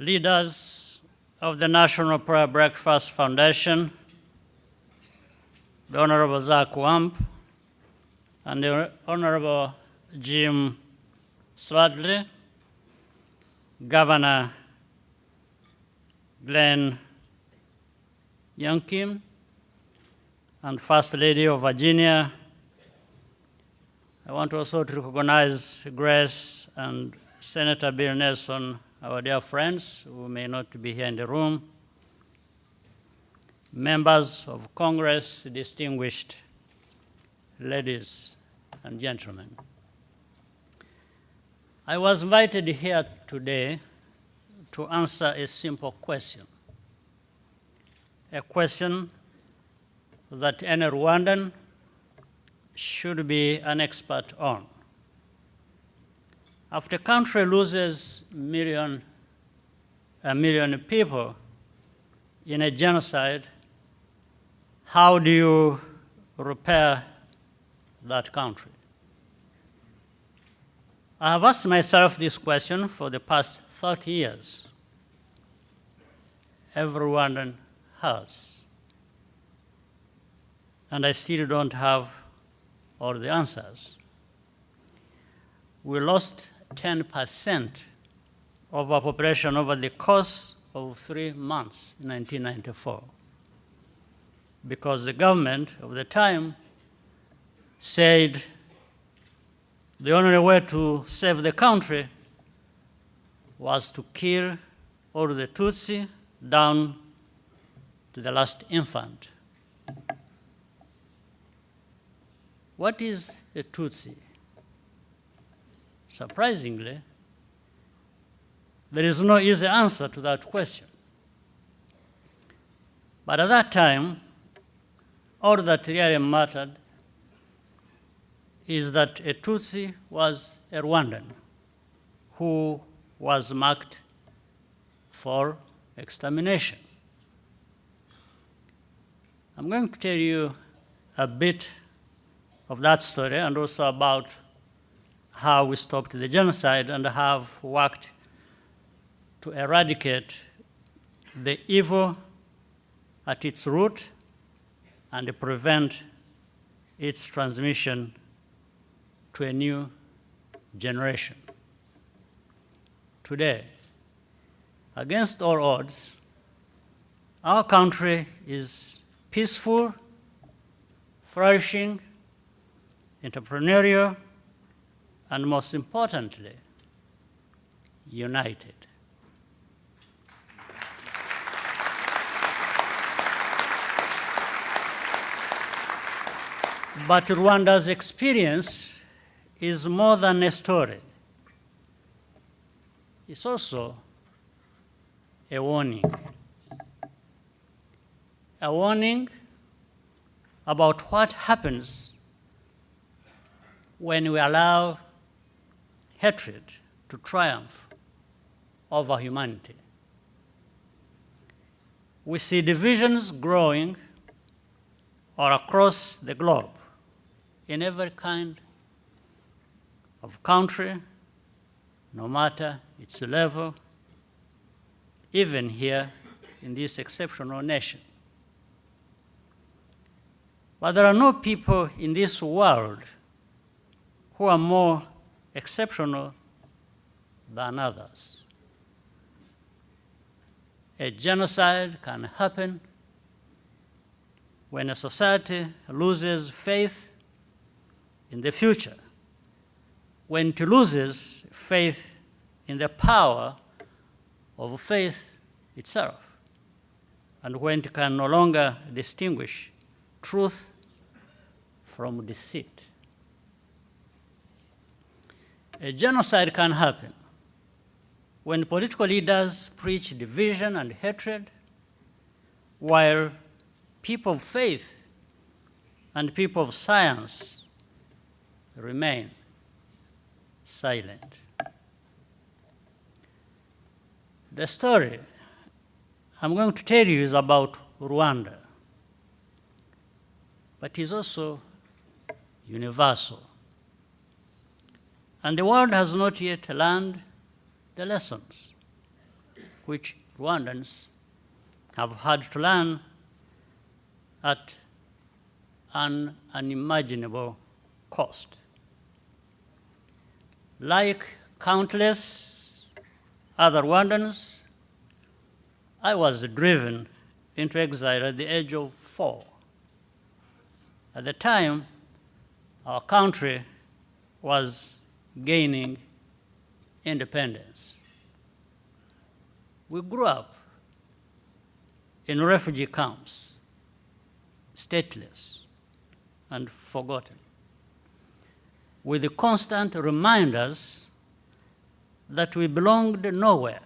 leaders of the National Prayer Breakfast Foundation, the Honorable Zach Wamp, and the Honorable Jim Swadley, Governor Glenn Youngkin, and First Lady of Virginia. I want also to recognize Grace and Senator Bill Nelson, our dear friends who may not be here in the room, members of Congress, distinguished ladies and gentlemen. I was invited here today to answer a simple question, a question that any Rwandan should be an expert on. After a country loses a million people in a genocide, how do you repair that country? I have asked myself this question for the past 30 years. Every Rwandan has. And I still don't have all the answers. We lost 10% of our population over the course of 3 months in 1994 because the government of the time said the only way to save the country was to kill all the Tutsi down to the last infant. What is a Tutsi? Surprisingly, there is no easy answer to that question. But at that time, all that really mattered is that a Tutsi was a Rwandan who was marked for extermination. I'm going to tell you a bit of that story and also about how we stopped the genocide and have worked to eradicate the evil at its root and prevent its transmission to a new generation. Today, against all odds, our country is peaceful, flourishing, entrepreneurial, and most importantly, united. But Rwanda's experience is more than a story. It's also a warning. A warning about what happens when we allow hatred to triumph over humanity. We see divisions growing all across the globe in every kind of country, no matter its level, even here in this exceptional nation. But there are no people in this world who are more exceptional than others. A genocide can happen when a society loses faith in the future, when it loses faith in the power of faith itself, and when it can no longer distinguish truth from deceit. A genocide can happen when political leaders preach division and hatred, while people of faith and people of science remain silent. The story I'm going to tell you is about Rwanda, but is also universal. And the world has not yet learned the lessons which Rwandans have had to learn at an unimaginable cost. Like countless other Rwandans, I was driven into exile at the age of 4. At the time, our country was gaining independence. We grew up in refugee camps, stateless and forgotten, with the constant reminders that we belonged nowhere.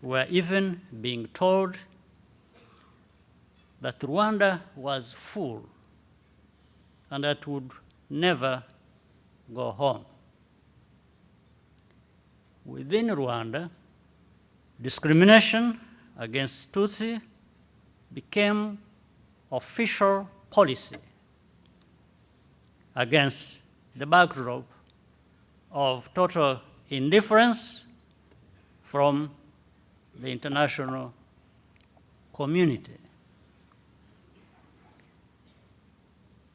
We were even being told that Rwanda was full and that would never go home. Within Rwanda, discrimination against Tutsi became official policy against the backdrop of total indifference from the international community.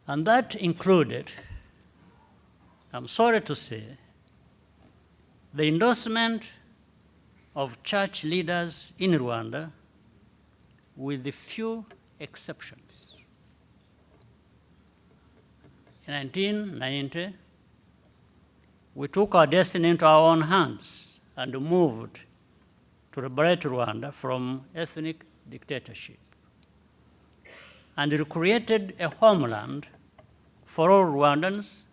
And that included, I'm sorry to say, the endorsement of church leaders in Rwanda, with a few exceptions. In 1990, we took our destiny into our own hands and moved to liberate Rwanda from ethnic dictatorship and recreated a homeland for all Rwandans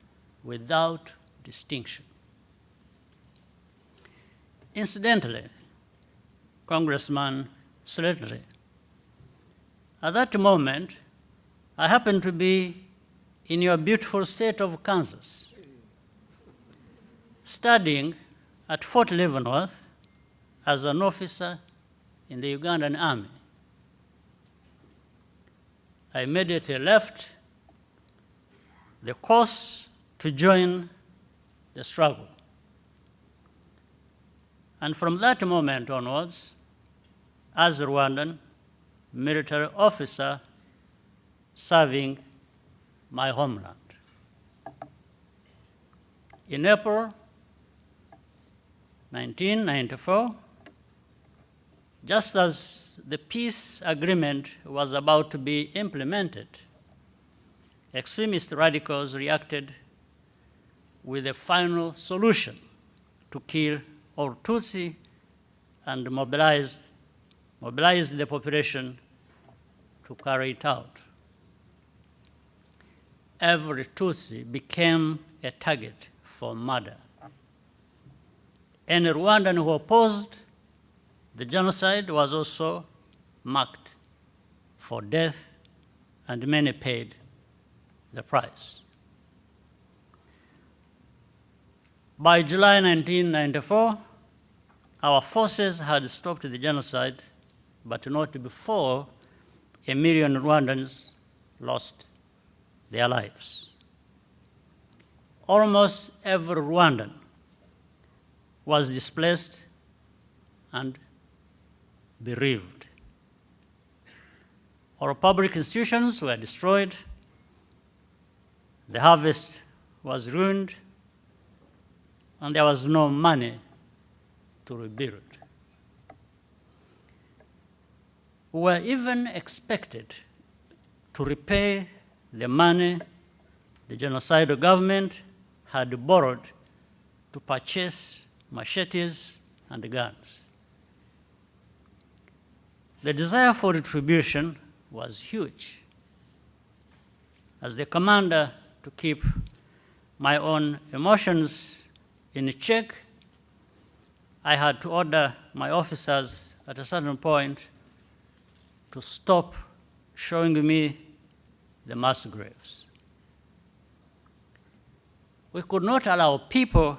without distinction. Incidentally, Congressman Slattery, at that moment, I happened to be in your beautiful state of Kansas, studying at Fort Leavenworth as an officer in the Ugandan Army. I immediately left the course to join the struggle. And from that moment onwards, as a Rwandan military officer serving my homeland. In April 1994, just as the peace agreement was about to be implemented, extremist radicals reacted with a final solution to kill all Tutsi and mobilized the population to carry it out. Every Tutsi became a target for murder. Any Rwandan who opposed the genocide was also marked for death, and many paid the price. By July 1994, our forces had stopped the genocide, but not before 1 million Rwandans lost their lives. Almost every Rwandan was displaced and bereaved. Our public institutions were destroyed, the harvest was ruined, and there was no money to rebuild. We were even expected to repay the money the genocidal government had borrowed to purchase machetes and guns. The desire for retribution was huge. As the commander, to keep my own emotions in check, I had to order my officers at a certain point to stop showing me the mass graves. We could not allow people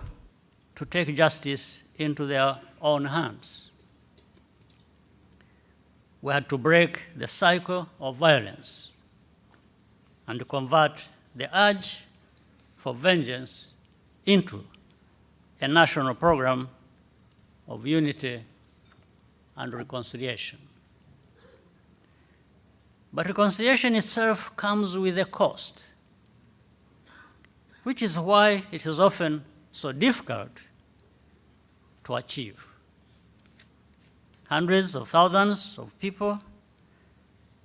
to take justice into their own hands. We had to break the cycle of violence and convert the urge for vengeance into a national program of unity and reconciliation. But reconciliation itself comes with a cost, which is why it is often so difficult to achieve. Hundreds of thousands of people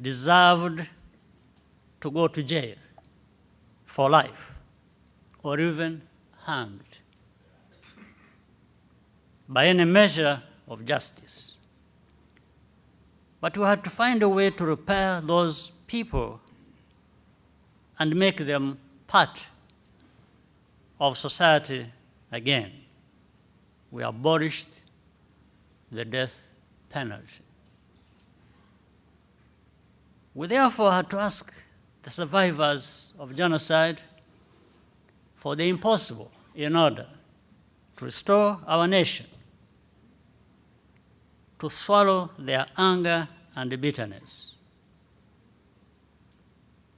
deserved to go to jail for life or even hanged by any measure of justice. But we had to find a way to repair those people and make them part of society again. We abolished the death penalty. We therefore had to ask the survivors of genocide for the impossible in order to restore our nation, to swallow their anger and bitterness,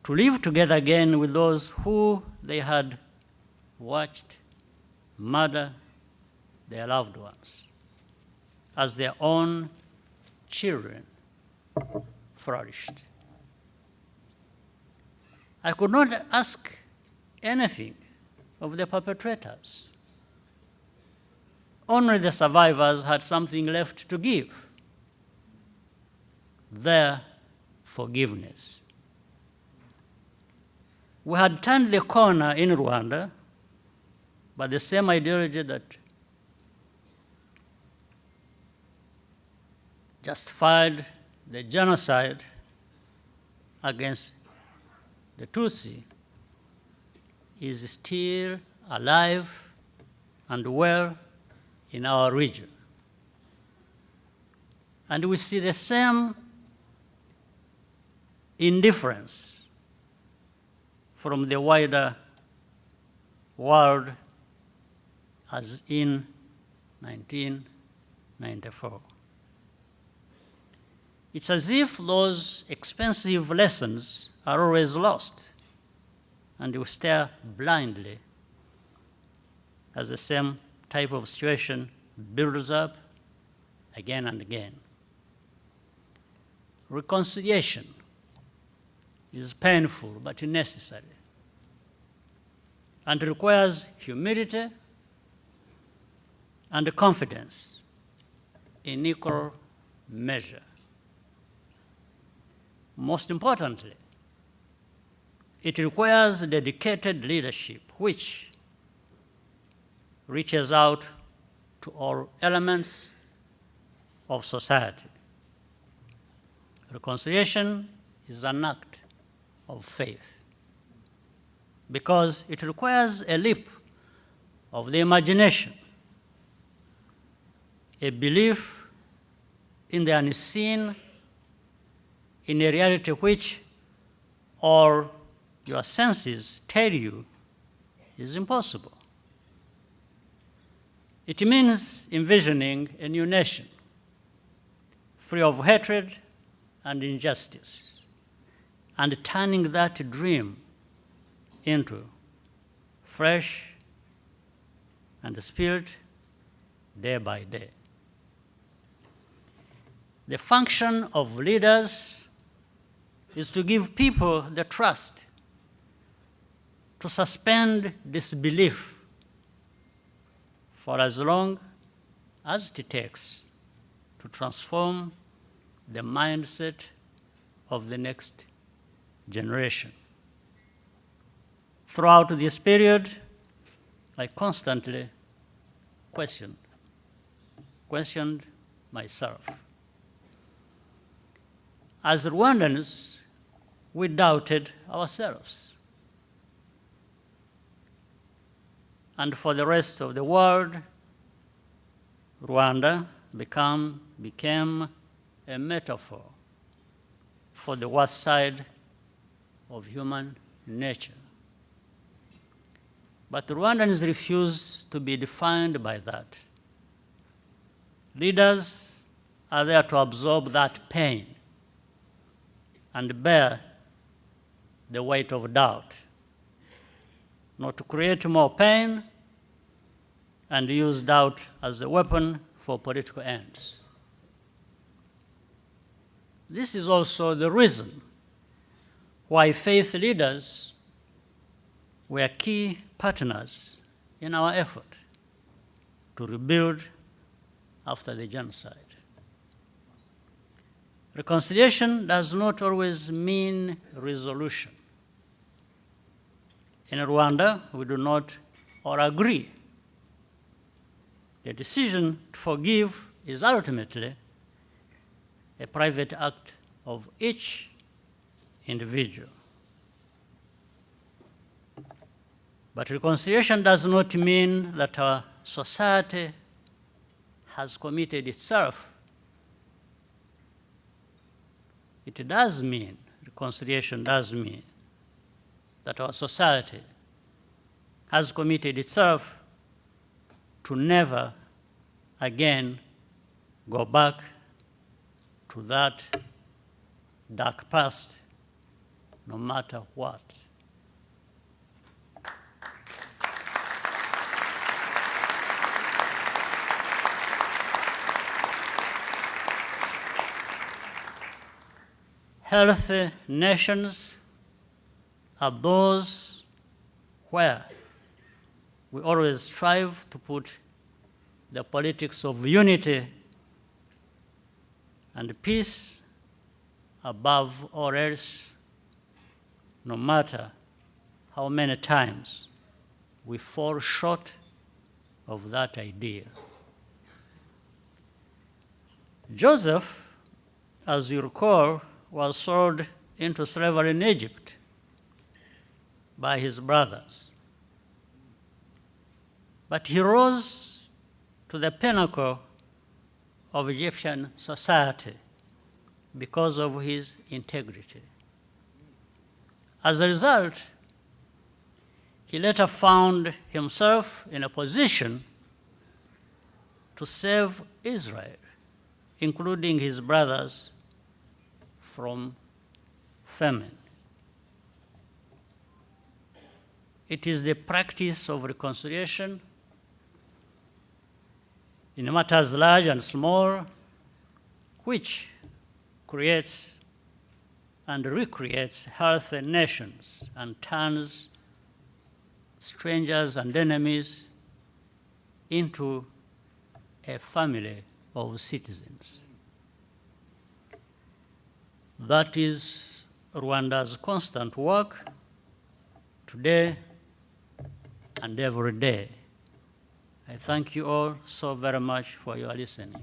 to live together again with those who they had watched murder their loved ones as their own children flourished. I could not ask anything of the perpetrators. Only the survivors had something left to give: their forgiveness. We had turned the corner in Rwanda, but the same ideology that justified the genocide against the Tutsi is still alive and well in our region. And we see the same indifference from the wider world as in 1994. It's as if those expensive lessons are always lost, and we stare blindly as the same type of situation builds up again and again. Reconciliation is painful but necessary, and requires humility and confidence in equal measure. Most importantly, it requires dedicated leadership which reaches out to all elements of society. Reconciliation is an act of faith because it requires a leap of the imagination, a belief in the unseen, in a reality which all your senses tell you is impossible. It means envisioning a new nation, free of hatred and injustice, and turning that dream into flesh and spirit day by day. The function of leaders is to give people the trust to suspend disbelief for as long as it takes to transform the mindset of the next generation. Throughout this period, I constantly questioned myself. As Rwandans, we doubted ourselves. And for the rest of the world, Rwanda became a metaphor for the worst side of human nature. But Rwandans refuse to be defined by that. Leaders are there to absorb that pain and bear the weight of doubt, not to create more pain and use doubt as a weapon for political ends. This is also the reason why faith leaders were key partners in our effort to rebuild after the genocide. Reconciliation does not always mean resolution. In Rwanda, we do not all agree. The decision to forgive is ultimately a private act of each individual. But reconciliation does not mean that our society has committed itself. It does mean, reconciliation does mean, that our society has committed itself to never again go back to that dark past, no matter what. Healthy nations are those where we always strive to put the politics of unity and peace above all else, no matter how many times we fall short of that idea. Joseph, as you recall, was sold into slavery in Egypt by his brothers. But he rose to the pinnacle of Egyptian society because of his integrity. As a result, he later found himself in a position to save Israel, including his brothers, from famine. It is the practice of reconciliation in matters large and small, which creates and recreates healthy nations and turns strangers and enemies into a family of citizens. That is Rwanda's constant work today and every day. I thank you all so very much for your listening.